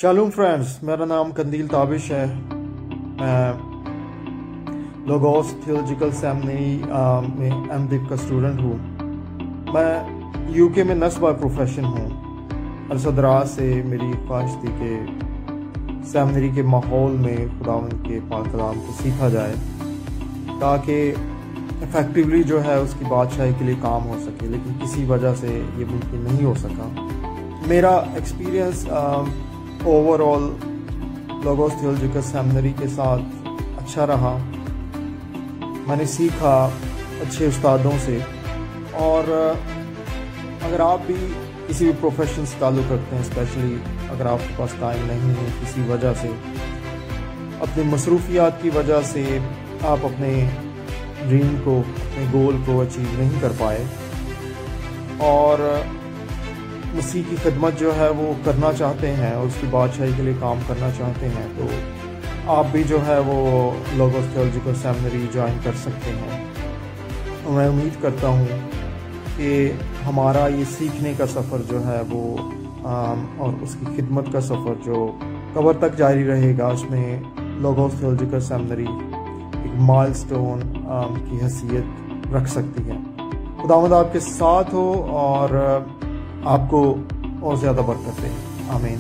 शालूम friends, मेरा नाम कंदील ताबिश है। मैं लोगोस थियोलॉजिकल सेमिनरी में एमडिप का स्टूडेंट हूँ। मैं यूके में नर्स बाय प्रोफेशन हूँ। अरसदराज से मेरी ख्वाहिश थी कि सेमिनरी के माहौल में खुदावंद के पाक कलाम को सीखा जाए ताकि इफ़ेक्टिवली जो है उसकी बादशाही के लिए काम हो सके, लेकिन किसी वजह से ये मुमकिन नहीं हो सका। मेरा experience overall logos theological seminary के साथ अच्छा रहा। मैंने सीखा अच्छे उस्तादों से, और अगर आप भी किसी भी प्रोफेशन से ताल्लुक़ रखते हैं, स्पेशली अगर आपके पास टाइम नहीं है किसी वजह से, अपनी मसरूफियात की वजह से आप अपने ड्रीम को, अपने गोल को अचीव नहीं कर पाए और मसीह की खिदमत जो है वो करना चाहते हैं और उसकी बादशाही के लिए काम करना चाहते हैं, तो आप भी जो है वो लोगोस थियोलॉजिकल सेमिनरी ज्वाइन कर सकते हैं। मैं उम्मीद करता हूँ कि हमारा ये सीखने का सफ़र जो है वो और उसकी खिदमत का सफ़र जो कबर तक जारी रहेगा, उसमें लोगोस थियोलॉजिकल सेमिनरी एक माइलस्टोन की हैसियत रख सकती है। खुदावंद आपके साथ हो और आपको और ज़्यादा बरकत दे। आमीन।